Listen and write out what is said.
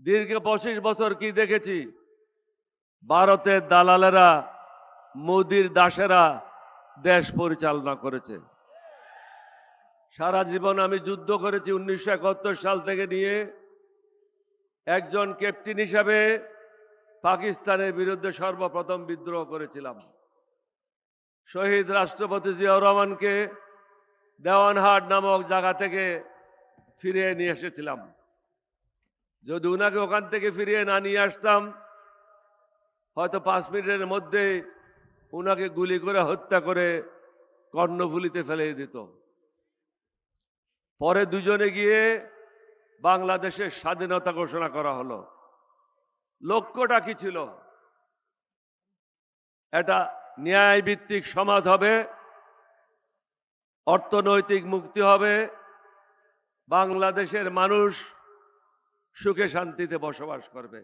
দীর্ঘ 25 বছর কি দেখেছি? ভারতের দালালেরা, মোদির দাসেরা দেশ পরিচালনা করেছে। সারা জীবন আমি যুদ্ধ করেছি 1971 সাল থেকে নিয়ে। একজন ক্যাপ্টেন হিসাবে পাকিস্তানের বিরুদ্ধে সর্বপ্রথম বিদ্রোহ করেছিলাম। শহীদ রাষ্ট্রপতি জিয়াউর রহমানকে দেওয়ানহাট নামক জায়গা থেকে ফিরিয়ে নিয়ে এসেছিলাম। যদি উনাকে ওখান থেকে ফিরিয়ে না নিয়ে আসতাম, হয়তো 5 মিনিটের মধ্যে উনাকে গুলি করে হত্যা করে কর্ণফুলীতে ফেলে দিত। পরে দুজনে গিয়ে বাংলাদেশের স্বাধীনতা ঘোষণা করা হলো। লক্ষ্যটা কি ছিল? এটা ন্যায়ভিত্তিক সমাজ হবে, অর্থনৈতিক মুক্তি হবে, বাংলাদেশের মানুষ সুখে শান্তিতে বসবাস করবে।